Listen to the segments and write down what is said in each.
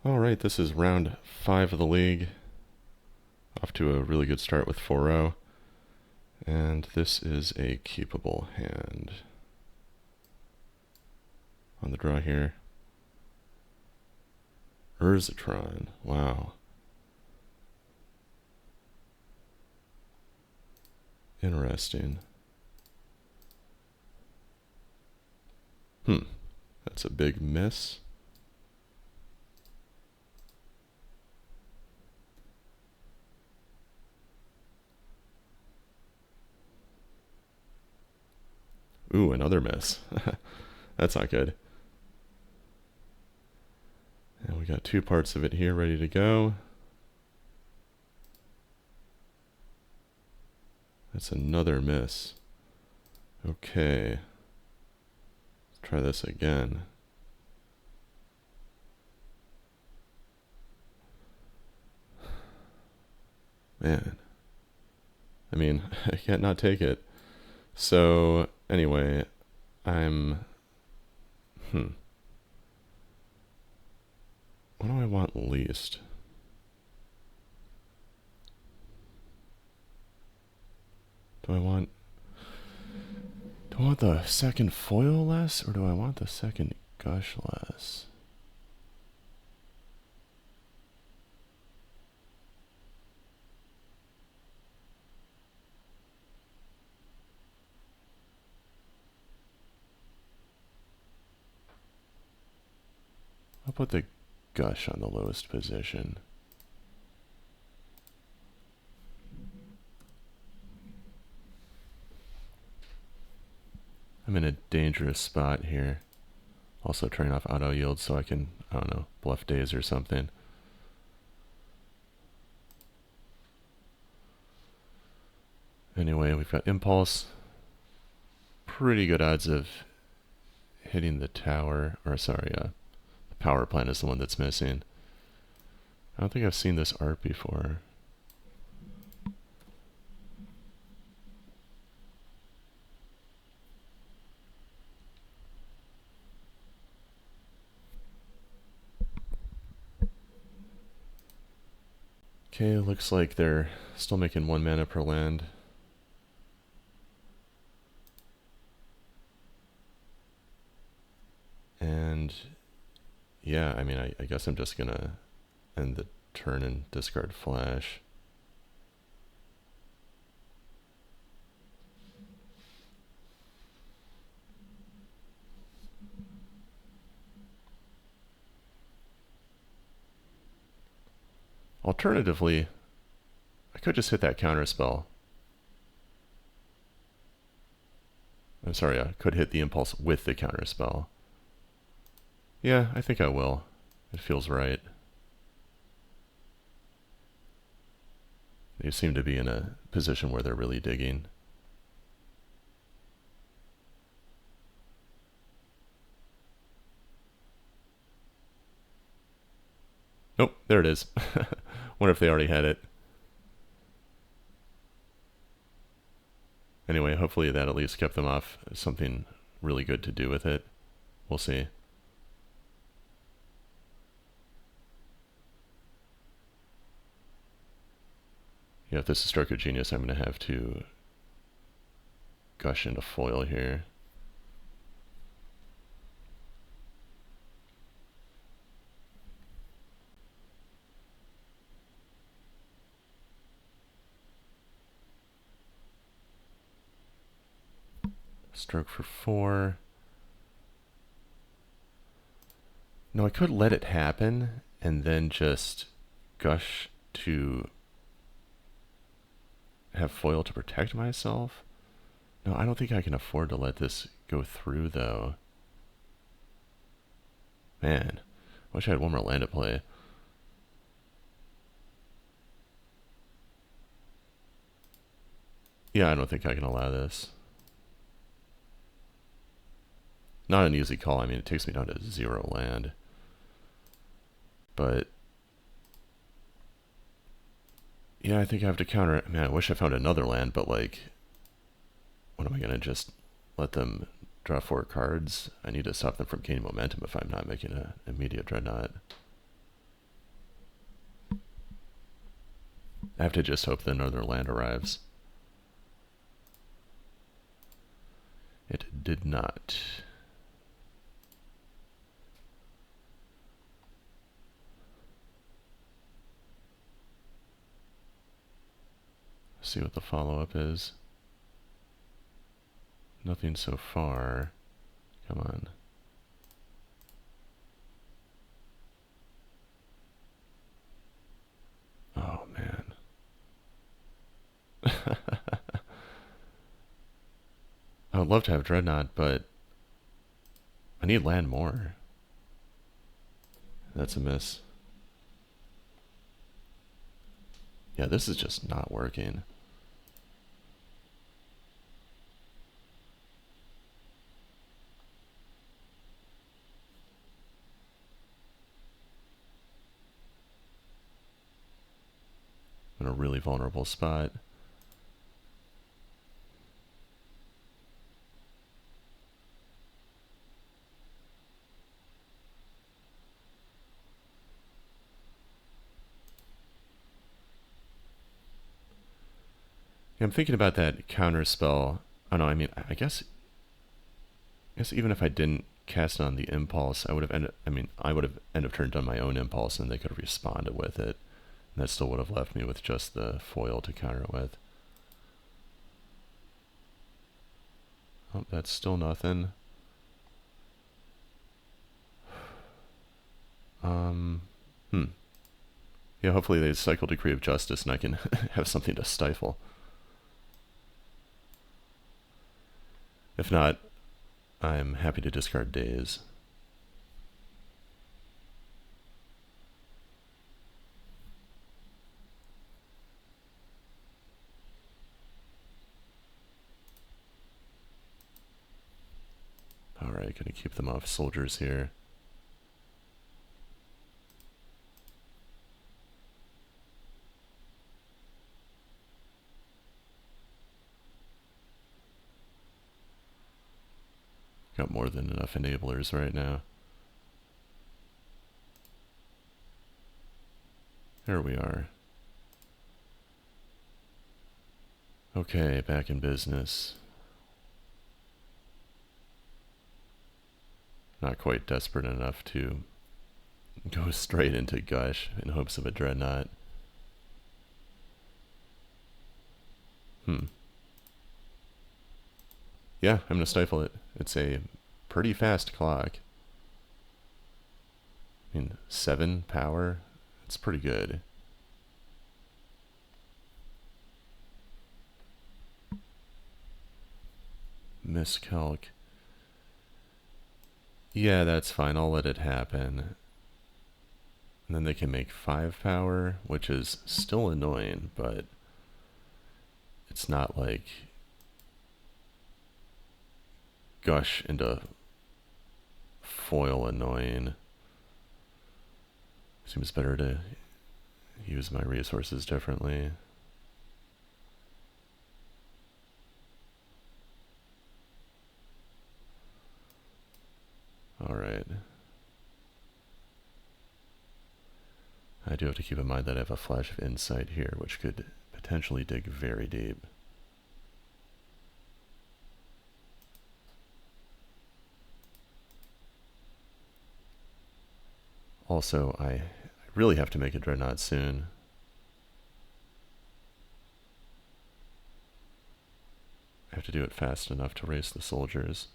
Alright, this is round 5 of the league. Off to a really good start with 4-0. And this is a keepable hand. On the draw here. Tron. Wow. Interesting. That's a big miss. Ooh, another miss. That's not good. And we got 2 parts of it here ready to go. That's another miss. Okay. Let's try this again. Man. I mean, I can't not take it. So, anyway, I'm... What do I want least? Do I want the second foil less, or do I want the second gush less? I'll put the gush on the lowest position. I'm in a dangerous spot here. Also turning off auto yield so I can, I don't know, bluff days or something. Anyway, we've got impulse. Pretty good odds of hitting the tower, or sorry, the power plant is the one that's missing. I don't think I've seen this art before. Okay, looks like they're still making 1 mana per land. And yeah, I mean, I guess I'm just gonna end the turn and discard flash. Alternatively, I could just hit that counter spell. I'm sorry, I could hit the impulse with the counter spell. Yeah, I think I will. It feels right. They seem to be in a position where they're really digging. Nope, there it is. Wonder if they already had it. Anyway, hopefully that at least kept them off something really good to do with it. We'll see. Yeah, if this is Stroke of Genius, I'm going to have to gush into foil here. Stroke for 4. No, I could let it happen and then just gush to have foil to protect myself. No, I don't think I can afford to let this go through, though. Man, I wish I had 1 more land to play. Yeah, I don't think I can allow this. Not an easy call. I mean, it takes me down to 0 land. But yeah, I think I have to counter it. Man, I wish I found another land, but like, what am I gonna just let them draw 4 cards? I need to stop them from gaining momentum if I'm not making an immediate dreadnought. I have to just hope the Northern Land arrives. It did not. See what the follow-up is. Nothing so far. Come on. Oh, man. I would love to have Dreadnought, but I need land more. That's a miss. Yeah, this is just not working. In a really vulnerable spot. Yeah, I'm thinking about that counter spell. Oh no, I mean, I guess even if I didn't cast on the impulse, I would have ended up turn done my own impulse and they could have responded with it. And that still would have left me with just the foil to counter it with. Oh, that's still nothing. Yeah, hopefully they cycle Decree of Justice and I can have something to stifle. If not, I'm happy to discard Daze. Alright, gonna keep them off soldiers here. Got more than enough enablers right now. There we are. Okay, back in business. Not quite desperate enough to go straight into Gush in hopes of a Dreadnought. Yeah, I'm gonna stifle it. It's a pretty fast clock. I mean, 7 power? It's pretty good. Miscalc. Yeah, that's fine. I'll let it happen. And then they can make 5 power, which is still annoying, but it's not like Gush into foil annoying. Seems better to use my resources differently. Alright. I do have to keep in mind that I have a flash of insight here, which could potentially dig very deep. Also, I really have to make a Dreadnought soon. I have to do it fast enough to race the soldiers.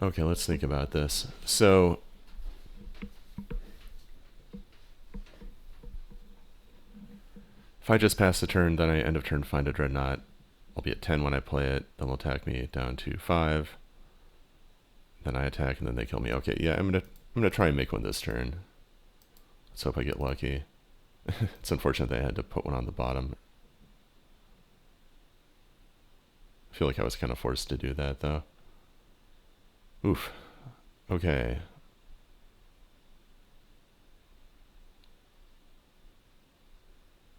Okay, let's think about this. So, if I just pass the turn, then I end of turn find a Dreadnought. I'll be at 10 when I play it. Then they'll attack me down to 5. Then I attack, and then they kill me. Okay, yeah, I'm gonna try and make one this turn. Let's hope I get lucky. It's unfortunate that I had to put one on the bottom. I feel like I was kind of forced to do that, though. Oof. Okay.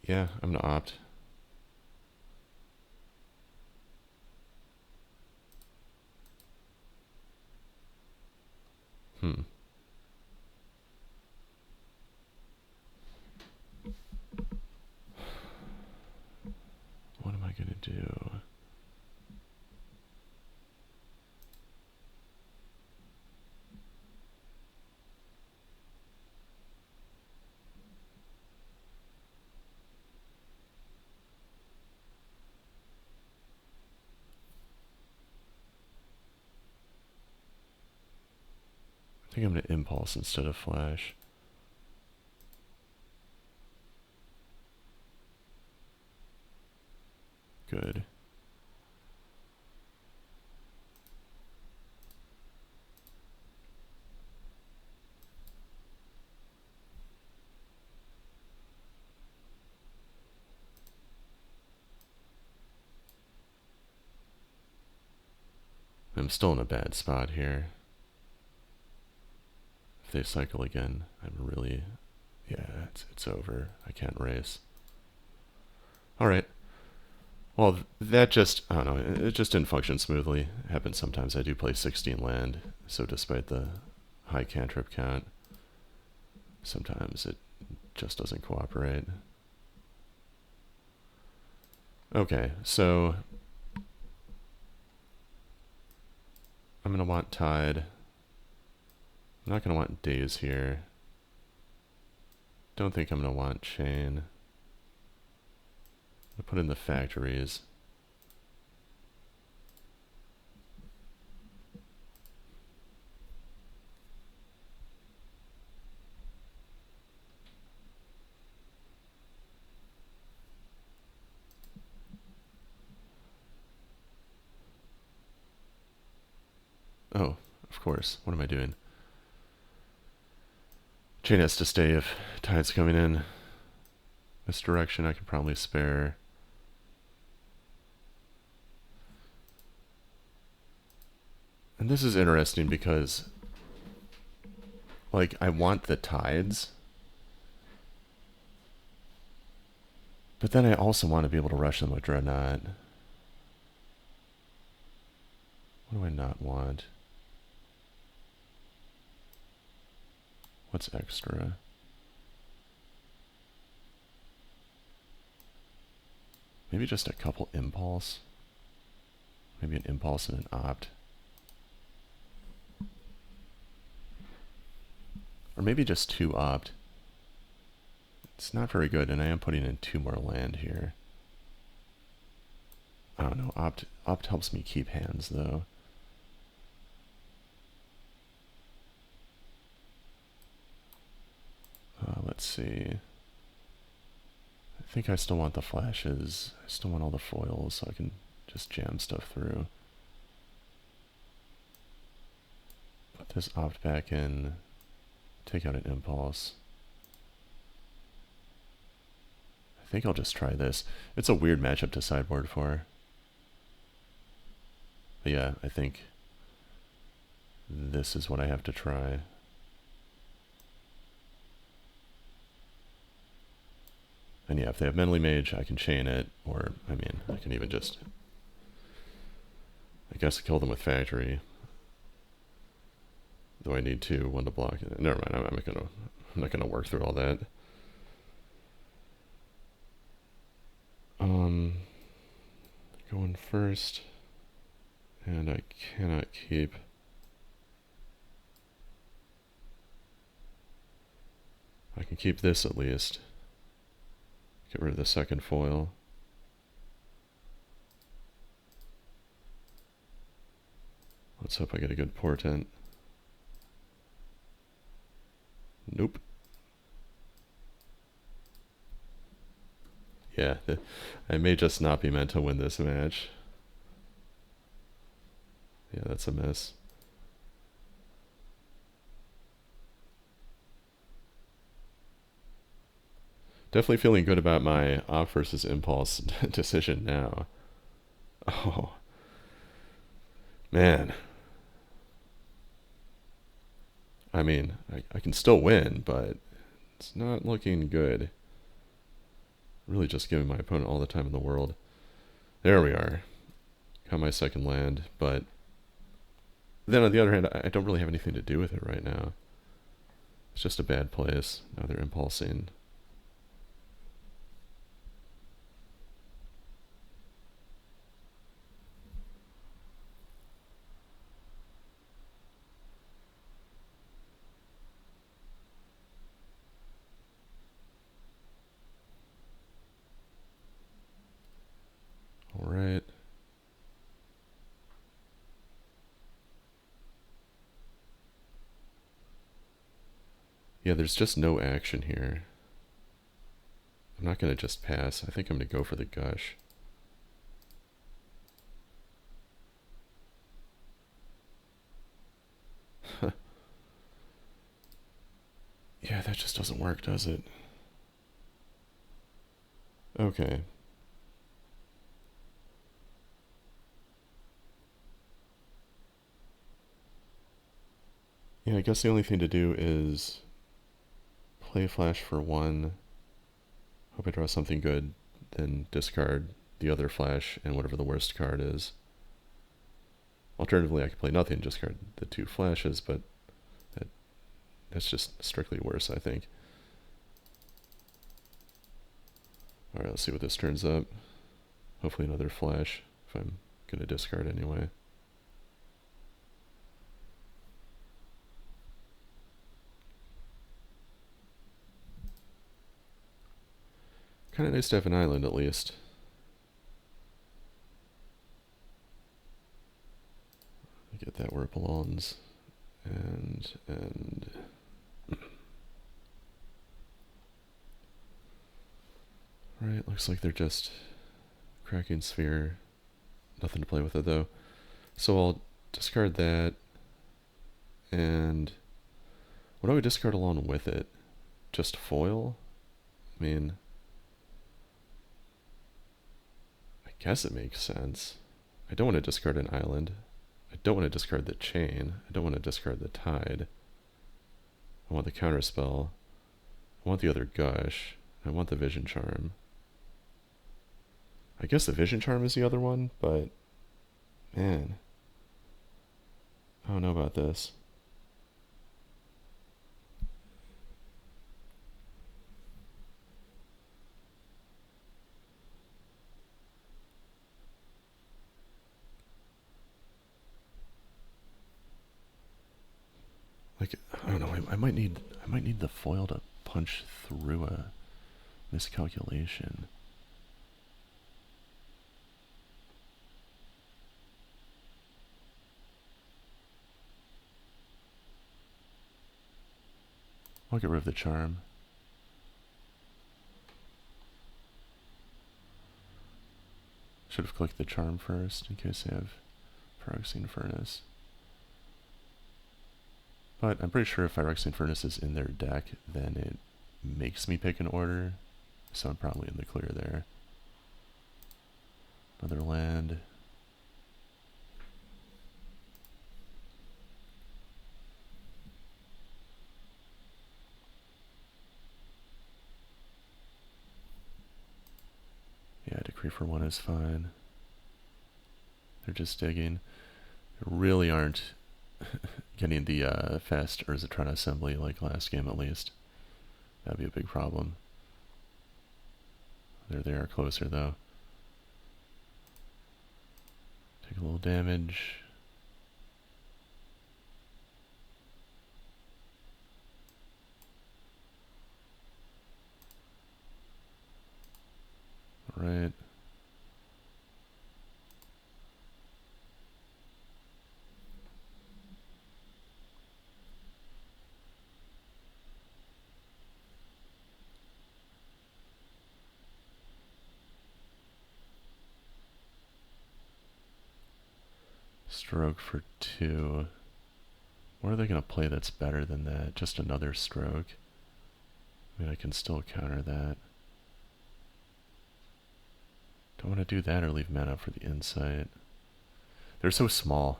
Yeah, I'm gonna opt. Hmm. What am I gonna do? I think I'm gonna impulse instead of flash. Good. I'm still in a bad spot here. If they cycle again, I'm really... Yeah, it's over. I can't race. Alright. Well, that just... I don't know. It just didn't function smoothly. It happens sometimes. I do play 16 land, so despite the high cantrip count, sometimes it just doesn't cooperate. Okay, so... I'm going to want Tide. I'm not going to want Daze here. Don't think I'm going to want Chain. I'll put in the factories. Oh, of course. What am I doing? Chain has to stay if Tide's coming in. Misdirection I can probably spare. And this is interesting because, like, I want the Tides, but then I also want to be able to rush them with Dreadnought. What do I not want? What's extra? Maybe just a couple impulse. Maybe an impulse and an opt. Or maybe just 2 opt. It's not very good, and I am putting in 2 more land here. I don't know. Opt helps me keep hands, though. Let's see. I think I still want the flashes. I still want all the foils so I can just jam stuff through. Put this opt back in. Take out an impulse. I think I'll just try this. It's a weird matchup to sideboard for. But yeah, I think this is what I have to try. And yeah, if they have Mentally Mage, I can chain it, or, I mean, I can even just, I guess, kill them with Factory. Though I need 2, 1 to block it. Never mind, I'm not gonna work through all that. Going first, and I cannot keep. I can keep this at least. Get rid of the second foil. Let's hope I get a good portent. Nope. Yeah, I may just not be meant to win this match. Yeah, that's a miss. Definitely feeling good about my opt versus impulse decision now. Oh. Man. I mean, I can still win, but it's not looking good. Really just giving my opponent all the time in the world. There we are. Got my second land, but Then on the other hand, I don't really have anything to do with it right now. It's just a bad place. Now they're impulsing. Alright. Yeah, there's just no action here. I'm not going to just pass. I think I'm going to go for the gush. Yeah, that just doesn't work, does it? Okay. Yeah, I guess the only thing to do is play flash for one, hope I draw something good, then discard the other flash and whatever the worst card is. Alternatively, I could play nothing and discard the two flashes, but that's just strictly worse, I think. Alright, let's see what this turns up. Hopefully another flash, if I'm going to discard anyway. Kind of nice to have an island, at least. Get that where it belongs. And... Right, looks like they're just cracking sphere. Nothing to play with it, though. So I'll discard that. And what do I discard along with it? Just foil? I mean, I guess it makes sense. I don't want to discard an island. I don't want to discard the chain. I don't want to discard the tide. I want the counterspell. I want the other gush. I want the vision charm. I guess the vision charm is the other one, but man, I don't know about this. Like, I don't know, I might need the foil to punch through a miscalculation. I'll get rid of the charm. Should have clicked the charm first in case I have Phyrexian Furnace. But I'm pretty sure if Phyrexian Furnace is in their deck, then it makes me pick an order. So I'm probably in the clear there. Another land. Yeah, Decree for one is fine. They're just digging. They really aren't getting the fast Tron assembly like last game at least. That'd be a big problem. They are closer though. Take a little damage. Alright. Stroke for 2. What are they going to play that's better than that? Just another stroke? I mean, I can still counter that. Don't want to do that or leave mana for the insight. They're so small.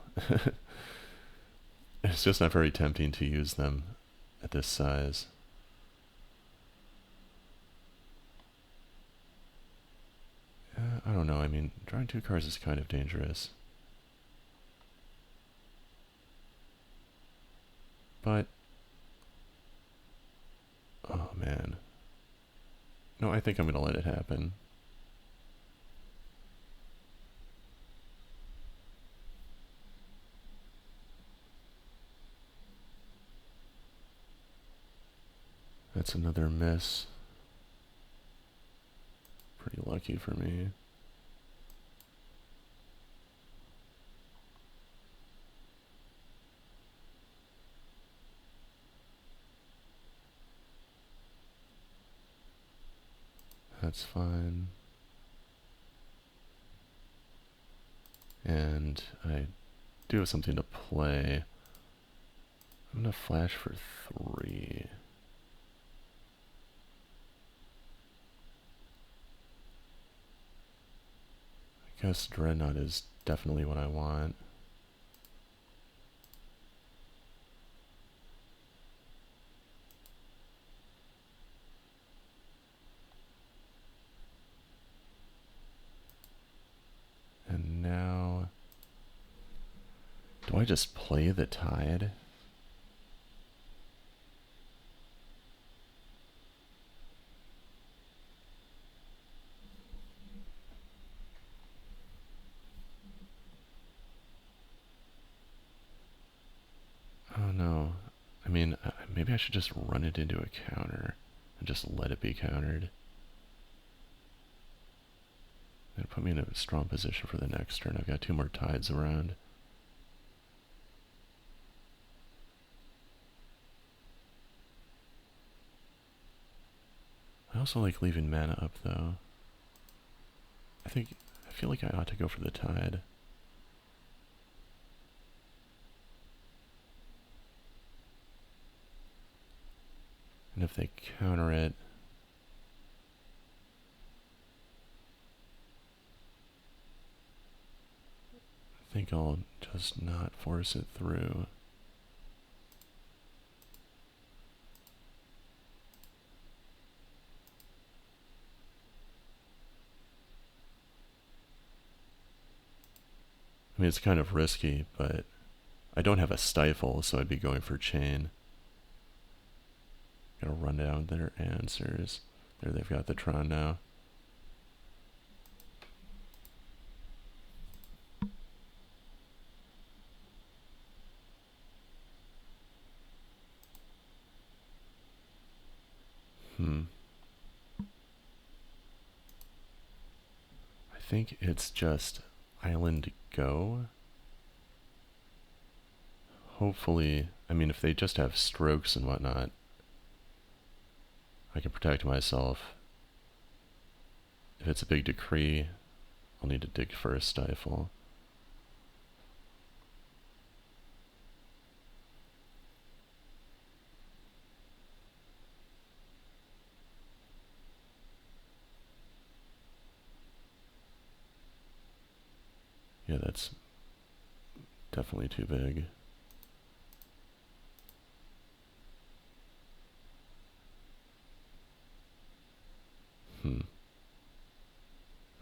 It's just not very tempting to use them at this size. I don't know, I mean, drawing 2 cards is kind of dangerous. But, oh man. No, I think I'm going to let it happen. That's another miss. Pretty lucky for me. That's fine. And I do have something to play. I'm gonna flash for 3. I guess Dreadnought is definitely what I want. And now, do I just play the Tide? Oh no. I mean, maybe I should just run it into a counter and just let it be countered. That'll put me in a strong position for the next turn. I've got 2 more Tides around. I also like leaving mana up though. I feel like I ought to go for the Tide. And if they counter it, I think I'll just not force it through. I mean, it's kind of risky, but I don't have a Stifle, so I'd be going for Chain. Gotta run down their answers. There, they've got the Tron now. I think it's just Island Go. Hopefully, I mean, if they just have strokes and whatnot, I can protect myself. If it's a big decree, I'll need to dig for a Stifle. Yeah, that's definitely too big.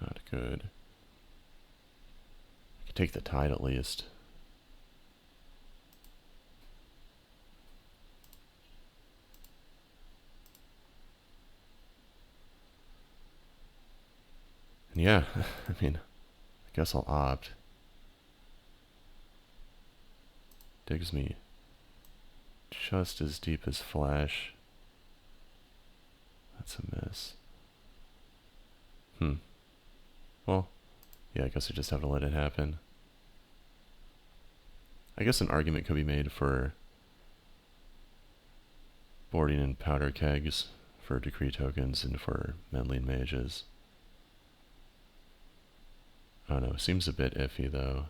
Not good. I could take the Tide at least. And yeah, I mean, I guess I'll opt. Digs me just as deep as Flash. That's a miss. Well, yeah, I guess I just have to let it happen. I guess an argument could be made for boarding in powder kegs for decree tokens and for meddling mages. I don't know, seems a bit iffy though.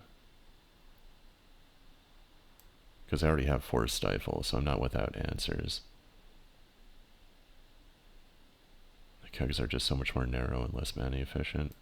Because I already have 4 Stifle, so I'm not without answers. The kegs are just so much more narrow and less mana efficient.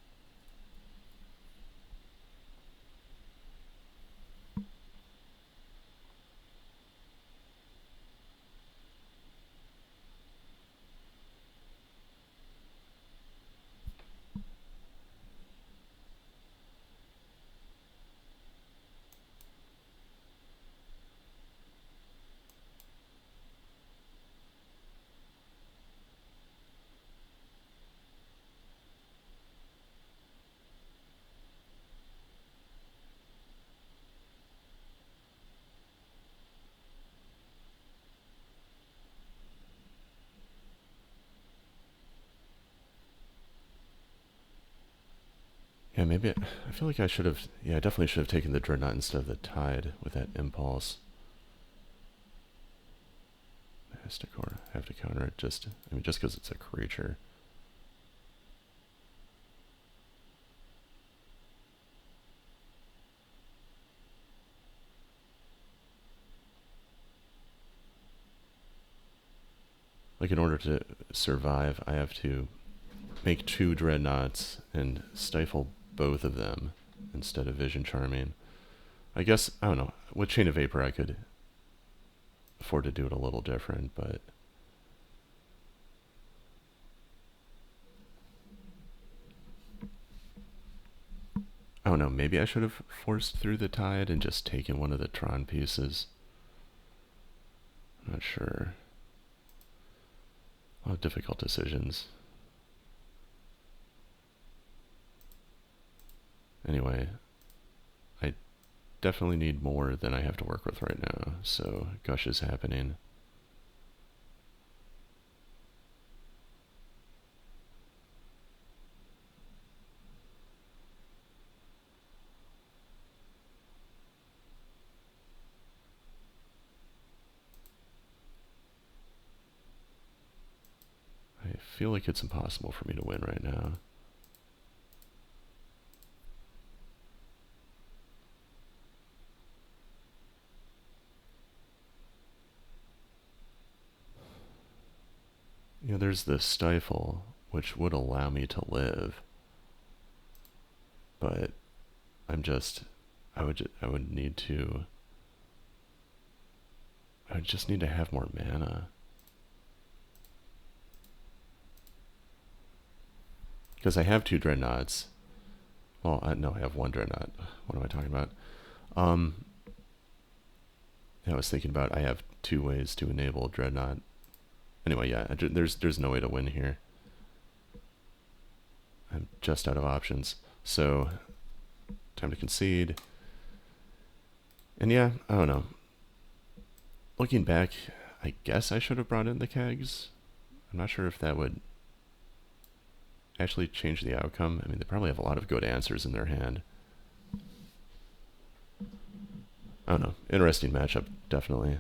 maybe I feel like I should have. Yeah, I definitely should have taken the Dreadnought instead of the Tide with that impulse. Mystic or have to counter it just. I mean, just because it's a creature. Like in order to survive, I have to make 2 Dreadnoughts and stifle both of them instead of Vision Charming. I guess, I don't know, with Chain of Vapor I could afford to do it a little different, but I don't know, maybe I should have forced through the Tide and just taken one of the Tron pieces. I'm not sure. A lot of difficult decisions. Anyway, I definitely need more than I have to work with right now, so Gush is happening. I feel like it's impossible for me to win right now. You know, there's the Stifle, which would allow me to live, but I'm just, I would need to, I would just need to have more mana. Because I have 2 Dreadnoughts. Well, no, I have 1 Dreadnought. What am I talking about? I was thinking about I have 2 ways to enable Dreadnought. Anyway, yeah, there's no way to win here. I'm just out of options. So, time to concede. And yeah, I don't know. Looking back, I guess I should have brought in the kegs. I'm not sure if that would actually change the outcome. I mean, they probably have a lot of good answers in their hand. I don't know. Interesting matchup, definitely.